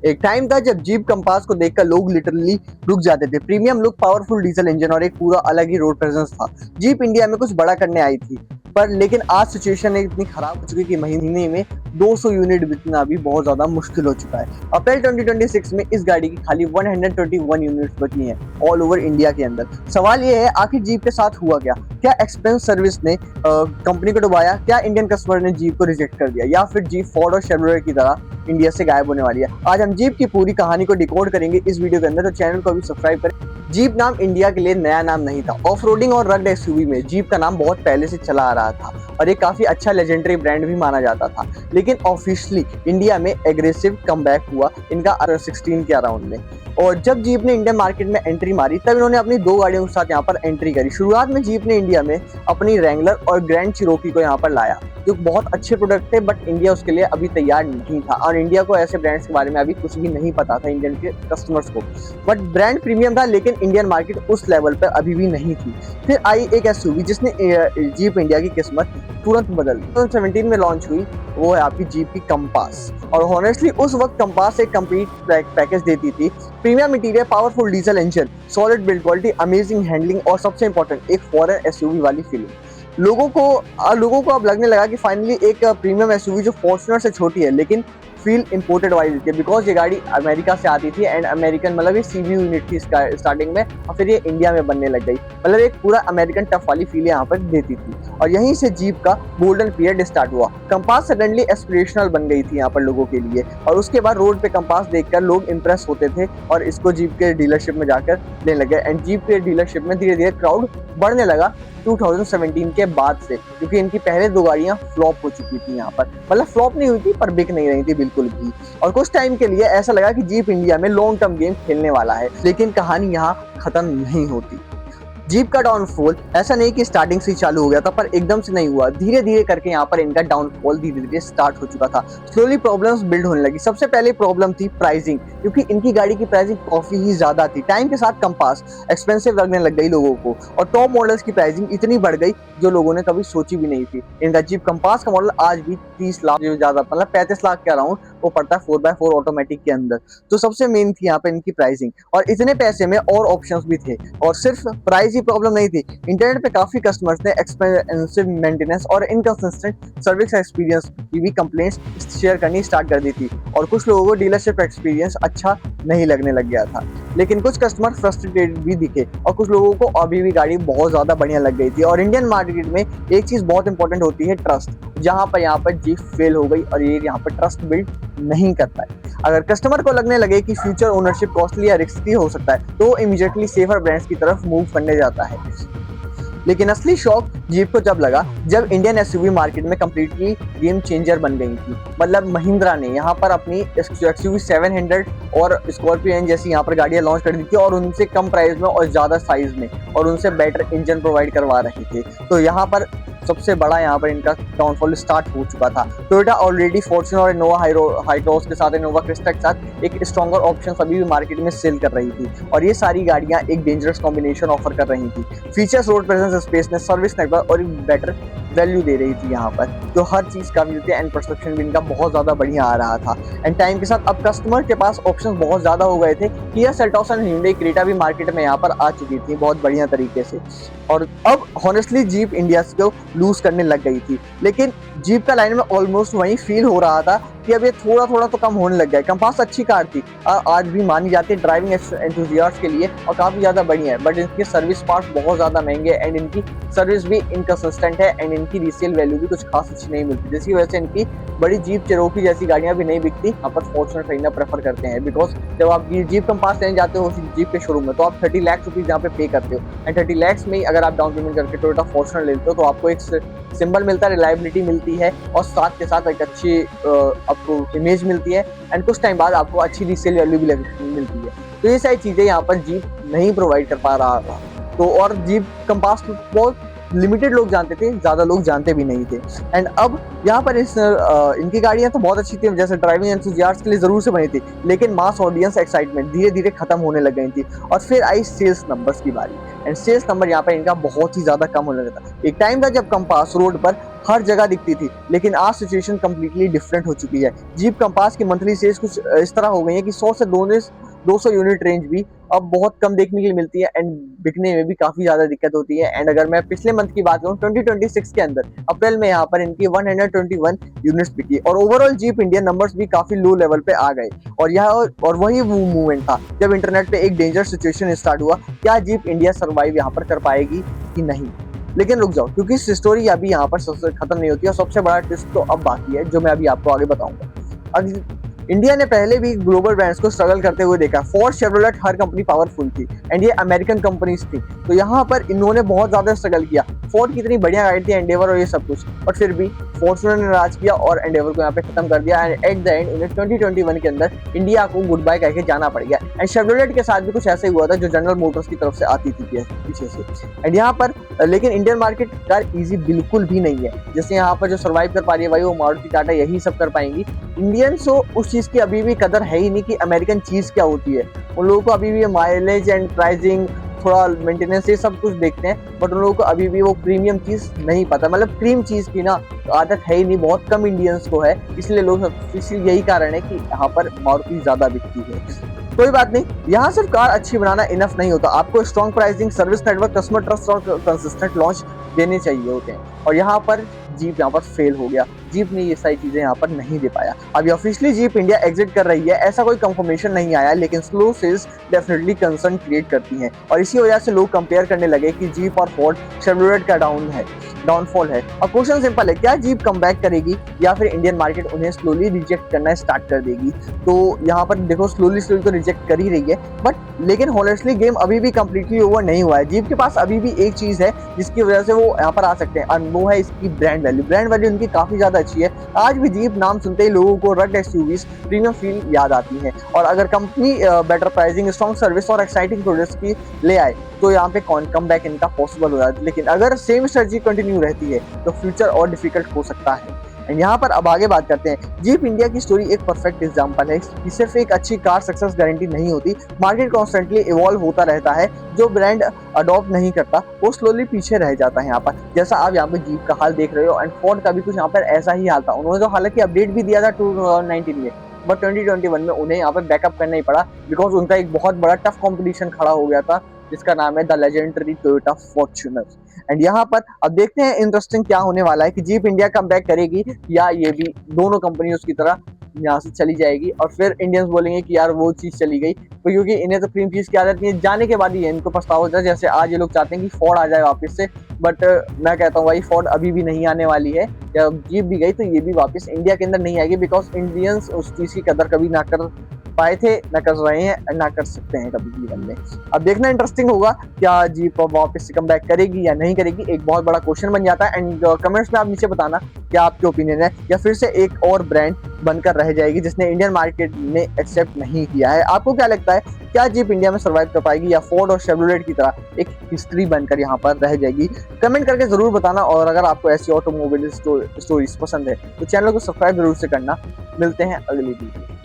एक टाइम था जब जीप कंपास को देखकर लोग लिटरली रुक जाते थे। Premium look, powerful diesel engine और एक पूरा अलग ही रोड प्रेजेंस था। जीप इंडिया में कुछ बड़ा करने आई थी, पर लेकिन आज सिचुएशन इतनी खराब हो चुकी है कि महीने में 200 यूनिट बिकना भी बहुत ज्यादा मुश्किल हो चुका है। अप्रैल 2026 में इस गाड़ी की खाली 121 यूनिट्स बची हैं ऑल ओवर इंडिया के अंदर। सवाल ये है, आखिर जीप के साथ हुआ क्या? क्या एक्सपेंस सर्विस ने कंपनी को डुबाया? क्या इंडियन कस्टमर ने जीप को रिजेक्ट कर दिया, या फिर जीप फोर्ड और शेवरलेट की तरह इंडिया से गायब होने वाली है? आज हम जीप की पूरी कहानी को डिकोड करेंगे इस वीडियो के अंदर, तो चैनल को भी सब्सक्राइब करें। जीप नाम इंडिया के लिए नया नाम नहीं था। ऑफ रोडिंग और रग्ड एसयूवी में जीप का नाम बहुत पहले से चला आ रहा था और ये काफी अच्छा लेजेंडरी ब्रांड भी माना जाता था। लेकिन ऑफिशियली इंडिया में एग्रेसिव कमबैक हुआ इनका 16 के अराउंड में। और जब जीप ने इंडियन मार्केट में एंट्री मारी, तब इन्होंने अपनी 2 गाड़ियों के साथ यहाँ पर एंट्री करी। शुरुआत में जीप ने इंडिया में अपनी रैंगलर और ग्रैंड चिरोकी को यहाँ पर लाया, जो बहुत अच्छे प्रोडक्ट थे, बट इंडिया उसके लिए अभी तैयार नहीं था और इंडिया को ऐसे ब्रांड्स के बारे में अभी कुछ भी नहीं पता था इंडियन के कस्टमर्स को। बट ब्रांड प्रीमियम था, लेकिन इंडियन मार्केट उस लेवल पर अभी भी नहीं थी। फिर आई एक एसयूवी जिसने जीप इंडिया की किस्मत तुरंत बदल 2017 में लॉन्च हुई। वो है आपकी जीप की कंपास। और हॉनेस्टली उस वक्त कंपास एक कंप्लीट पैकेज देती थी। Premium material, powerful diesel engine, solid build quality, amazing handling और सबसे इंपॉर्टेंट एक फॉरेन एसयूवी वाली फीलिंग। लोगों को अब लगने लगा कि फाइनली एक प्रीमियम एसयूवी जो फॉर्च्यूनर से छोटी है लेकिन फील इंपोर्टेड वाली देती है, बिकॉज ये गाड़ी अमेरिका से आती थी एंड अमेरिकन मतलब ये सीबीयू यूनिट थी स्टार्टिंग में, और फिर ये इंडिया में बनने लग गई। मतलब एक पूरा अमेरिकन टफ वाली फील यहाँ पर देती थी और यहीं से जीप का गोल्डन पीरियड स्टार्ट हुआ। कंपास सडनली एस्पिरेशनल बन गई थी यहाँ पर लोगों के लिए, और उसके बाद रोड पे कंपास देखकर लोग इंप्रेस होते थे और इसको जीप के डीलरशिप में जाकर लेने लगे। एंड जीप के डीलरशिप में धीरे धीरे क्राउड बढ़ने लगा 2017 के बाद से, क्योंकि इनकी पहले 2 गाड़ियां फ्लॉप हो चुकी थी यहाँ पर। मतलब फ्लॉप नहीं हुई थी, पर बिक नहीं रही थी बिल्कुल भी। और कुछ टाइम के लिए ऐसा लगा कि जीप इंडिया में लॉन्ग टर्म गेम खेलने वाला है, लेकिन कहानी यहाँ खत्म नहीं होती। जीप का डाउनफॉल ऐसा नहीं कि स्टार्टिंग से ही चालू हो गया था, पर एकदम से नहीं हुआ। धीरे धीरे करके यहाँ पर इनका डाउनफॉल धीरे धीरे स्टार्ट हो चुका था। स्लोली प्रॉब्लम्स बिल्ड होने लगी। सबसे पहले प्रॉब्लम थी प्राइसिंग, क्योंकि इनकी गाड़ी की प्राइसिंग काफी ही ज्यादा थी। टाइम के साथ कंपास एक्सपेंसिव लगने लग गई लोगों को, और टॉप मॉडल्स की प्राइसिंग इतनी बढ़ गई जो लोगों ने कभी सोची भी नहीं थी। इनका जीप कंपास का मॉडल आज भी 30 लाख जो ज्यादा, मतलब 35 लाख के अराउंड वो पड़ता है 4x4 ऑटोमेटिक के अंदर। तो सबसे मेन थी यहाँ पे इनकी प्राइसिंग, और इतने पैसे में और ऑप्शंस भी थे। और सिर्फ प्राइस ही प्रॉब्लम नहीं थी, इंटरनेट पे काफी कस्टमर्स ने एक्सपेंसिव मेंटेनेंस और इनकंसिस्टेंट सर्विस एक्सपीरियंस की भी कंप्लेंट्स शेयर करनी स्टार्ट कर दी थी, और कुछ लोगों को डीलरशिप एक्सपीरियंस अच्छा नहीं लगने लग गया था। लेकिन कुछ कस्टमर फ्रस्ट्रेटेड भी दिखे, और कुछ लोगों को अभी भी गाड़ी बहुत ज्यादा बढ़िया लग गई थी। और इंडियन मार्केट में एक चीज बहुत इंपॉर्टेंट होती है, ट्रस्ट। जहां पर यहाँ पर जीप फेल हो गई और ये यहाँ पर ट्रस्ट बिल्ड नहीं कर पाए। अगर कस्टमर को लगने लगे कि फ्यूचर ओनरशिप कॉस्टली या रिस्की हो सकता है, तो इमीडिएटली सेफर ब्रांड्स की तरफ मूव करने जाता है। लेकिन असली शॉक जीप को जब लगा, जब इंडियन एसयूवी मार्केट में कंप्लीटली गेम चेंजर बन गई थी। मतलब महिंद्रा ने यहाँ पर अपनी एक्सयूवी 700 और स्कॉर्पियो जैसी यहाँ पर गाड़ियां लॉन्च कर दी थी, और उनसे कम प्राइस में और ज्यादा साइज में, और उनसे बेटर इंजन प्रोवाइड करवा रहे थे। तो यहाँ पर सबसे बड़ा यहाँ पर इनका डाउनफॉल स्टार्ट हो चुका था। टोयोटा ऑलरेडी फॉर्च्यूनर और इनोवा हाईक्रॉस के साथ, इनोवा क्रिस्टा के साथ एक स्ट्रॉन्गर ऑप्शन अभी भी मार्केट में सेल कर रही थी, और ये सारी गाड़ियां एक डेंजरस कॉम्बिनेशन ऑफर कर रही थी। Features, road presence, spaciousness, service network और एक बेटर वैल्यू दे रही थी यहाँ पर। तो हर चीज का भी एंड परसेप्शन भी इनका बहुत ज्यादा बढ़िया आ रहा था। एंड टाइम के साथ अब कस्टमर के पास ऑप्शंस बहुत ज्यादा हो गए थे। Kia Seltos and hyundai Creta भी मार्केट में यहाँ पर आ चुकी थी बहुत बढ़िया तरीके से, और अब हॉनेस्टली जीप इंडिया को लूज करने लग गई थी। लेकिन जीप का लाइन में ऑलमोस्ट वही फील हो रहा था कि अब ये थोड़ा थोड़ा तो कम होने लग गया है। कंपास अच्छी कार थी, आज भी मानी जाती है ड्राइविंग एंथुसियास्ट के लिए, और काफी ज्यादा बढ़िया है। बट इनके सर्विस पार्ट्स बहुत ज्यादा महंगे एंड इनकी सर्विस भी इनकंसिस्टेंट है, एंड इनकी रीसेल वैल्यू भी कुछ खास अच्छी नहीं मिलती, जिसकी वजह से इनकी बड़ी जीप चिरोकी जैसी गाड़ियां भी नहीं बिकती। यहाँ पर फॉर्च्यूनर खरीदना प्रेफर करते हैं, बिकॉज जब आप जीप कंपास लेने जाते हो जीप के शोरूम में, तो आप 30 लाख रुपीज यहाँ पे पे करते हो, एंड 30 लाख में अगर आप डाउन पेमेंट करके टोयोटा फॉर्च्यूनर लेते हो, तो आपको एक सिंबल मिलता है, रिलायबिलिटी मिलती है, और साथ के साथ एक अच्छी आपको इमेज मिलती है, एंड कुछ टाइम बाद आपको अच्छी रीसेल वैल्यू भी मिलती है। तो ये सारी चीजें यहाँ पर जीप नहीं प्रोवाइड कर पा रहा था। तो और जीप कंपास बहुत लिमिटेड लोग जानते थे, ज्यादा लोग जानते भी नहीं थे। एंड अब यहाँ पर इनकी गाड़ियां तो बहुत अच्छी थी, जैसे ड्राइविंग एंथुसियास्ट के लिए जरूर से बनी थी, लेकिन मास ऑडियंस एक्साइटमेंट धीरे धीरे खत्म होने लग गई थी। और फिर आई सेल्स नंबर्स की बारी, एंड सेल्स नंबर यहाँ पर इनका बहुत ही ज्यादा कम होने लगा था। एक टाइम था जब कंपास रोड पर हर जगह दिखती थी, लेकिन आज सिचुएशन कंप्लीटली डिफरेंट हो चुकी है। जीप कंपास की मंथली सेल्स कुछ इस तरह हो गई है कि 100 से 200 यूनिट रेंज भी अब बहुत कम देखने के लिए मिलती है एंड बिकने में भी काफी ज्यादा दिक्कत होती है। एंड अगर मैं पिछले मंथ की बात करूं 2026 के अंदर अप्रैल में यहाँ पर इनकी 121 यूनिट्स बिकी और ओवरऑल जीप इंडिया नंबर्स भी काफी लो लेवल पे आ गए। और वही वो मूवमेंट था जब इंटरनेट पे एक डेंजर सिचुएशन स्टार्ट हुआ, क्या जीप इंडिया सर्वाइव यहाँ पर कर पाएगी कि नहीं। लेकिन रुक जाओ, क्योंकि स्टोरी अभी यहाँ पर सबसे खत्म नहीं होती है और सबसे बड़ा ट्विस्ट तो अब बाकी है जो मैं अभी आपको आगे बताऊंगा। इंडिया ने पहले भी ग्लोबल ब्रांड्स को स्ट्रगल करते हुए देखा। फोर्ड, शेवरोलेट, हर कंपनी पावरफुल थी एंड ये अमेरिकन कंपनीज थी, तो यहाँ पर इन्होंने बहुत ज्यादा स्ट्रगल किया। फोर्ड की इतनी बढ़िया गाड़ी थी, एंडेवर और ये सब कुछ, बट फिर भी फॉर्च्यूनर ने राज किया और एंडेवर को यहाँ पे खत्म कर दिया एंड एट द एंड उन्हें 2021 के अंदर इंडिया को गुड बाय करके जाना पड़ गया। एंड शेवरोलेट के साथ भी कुछ ऐसा ही हुआ था जो जनरल मोटर्स की तरफ से आती थी पीछे से। एंड यहाँ पर लेकिन इंडियन मार्केट कार इजी बिल्कुल भी नहीं है। जैसे यहाँ पर जो सर्वाइव कर पा रही है भाई वो मारुति, टाटा यही सब कर पाएंगी। इंडियंस को उस चीज की अभी भी कदर है ही नहीं कि अमेरिकन चीज क्या होती है। उन लोगों को अभी भी माइलेज एंड प्राइसिंग, थोड़ा मेंटेनेंस, ये सब कुछ देखते हैं, बट उन लोगों को अभी भी वो प्रीमियम चीज नहीं पता। मतलब क्रीम चीज की ना आदत है ही नहीं, बहुत कम इंडियंस को है, इसलिए लोग, इसलिए यही कारण है कि यहाँ पर मारुति ज्यादा बिकती है। कोई बात नहीं, यहाँ सिर्फ कार अच्छी बनाना इनफ नहीं होता, आपको strong pricing, service network, customer trust और कंसिस्टेंट लॉन्च देने चाहिए होते हैं। और यहाँ पर जीप यहाँ पर फेल हो गया, जीप ने ये सारी चीजें यहाँ पर नहीं दे पाया। अभी ऑफिशियली जीप इंडिया एग्जिट कर रही है, ऐसा कोई कंफर्मेशन नहीं आया, लेकिन slow sales definitely concern create करती हैं और इसी वजह से लोग कंपेयर करने लगे कि जीप और फोर्ड, शेवरोलेट का डाउनफॉल है। और क्वेश्चन सिंपल है, क्या जीप कमबैक करेगी या फिर इंडियन मार्केट उन्हें स्लोली रिजेक्ट करना स्टार्ट कर देगी। तो यहाँ पर देखो स्लोली तो रिजेक्ट कर ही रही है, बट लेकिन हॉनेस्टली गेम अभी भी कंप्लीटली ओवर नहीं हुआ है। जीप के पास अभी भी एक चीज है जिसकी वजह से वो यहाँ पर आ सकते हैं और वो है इसकी ब्रांड वैल्यू उनकी काफी ज्यादा अच्छी है। आज भी जीप नाम सुनते ही लोगों को रग्ड एसयूवीज, प्रीमियम फील याद आती है और अगर company better pricing, strong service और एक्साइटिंग प्रोडक्ट्स की ले आए तो यहाँ पे कम बैक इनका पॉसिबल हो जाता है। लेकिन अगर सेम स्ट्रेटजी कंटिन्यू रहती है तो फ्यूचर और डिफिकल्ट हो सकता है। एंड यहाँ पर अब आगे बात करते हैं। जीप इंडिया की स्टोरी एक परफेक्ट एग्जांपल है कि सिर्फ एक अच्छी कार सक्सेस गारंटी नहीं होती, मार्केट कॉन्स्टेंटली इवॉल्व होता रहता है। जो ब्रांड अडॉप्ट नहीं करता वो स्लोली पीछे रह जाता है। यहाँ पर जैसा आप यहाँ पे जीप का हाल देख रहे हो एंड फोर्ड का भी कुछ यहाँ पर ऐसा ही हाल था। उन्होंने तो हालांकि अपडेट भी दिया था 2019 में, बट 2021 में उन्हें यहाँ पर बैकअप करना ही पड़ा बिकॉज उनका एक बहुत बड़ा टफ कॉम्पिटिशन खड़ा हो गया था जिसका नाम है the legendary Toyota Fortuner. And यहाँ पर अब देखते हैं इंटरेस्टिंग क्या होने वाला है कि जीप इंडिया कमबैक करेगी या ये भी दोनों कंपनियों की तरह यहाँ से चली जाएगी और फिर इंडियंस बोलेंगे कि यार वो चीज चली गई, तो क्योंकि इन्हें तो क्रीम चीज की आदत नहीं है, जाने के बाद ही इनको पछतावा होता है। जैसे आज ये लोग चाहते हैं कि फोर्ड आ जाए वापस से, बट मैं कहता हूँ भाई फोर्ड अभी भी नहीं आने वाली है। जब जीप भी गई तो ये भी वापस इंडिया के अंदर नहीं आएगी बिकॉज इंडियंस उस चीज की कदर कभी ना कर पाए थे, ना कर रहे हैं, ना कर सकते हैं कभी जीवन में। अब देखना इंटरेस्टिंग होगा क्या जीप वापस से कमबैक करेगी या नहीं करेगी, एक बहुत बड़ा क्वेश्चन बन जाता है। एंड कमेंट्स में आप नीचे बताना क्या आपके ओपिनियन है, या फिर से एक और ब्रांड बनकर रह जाएगी जिसने इंडियन मार्केट में एक्सेप्ट नहीं किया है। आपको क्या लगता है, क्या जीप इंडिया में सर्वाइव कर पाएगी या फोर्ड और शेवरोलेट की तरह एक हिस्ट्री बनकर यहाँ पर रह जाएगी? कमेंट करके जरूर बताना। और अगर आपको ऐसी ऑटोमोबाइल स्टोरीज पसंद है तो चैनल को सब्सक्राइब जरूर से करना। मिलते हैं अगली वीडियो।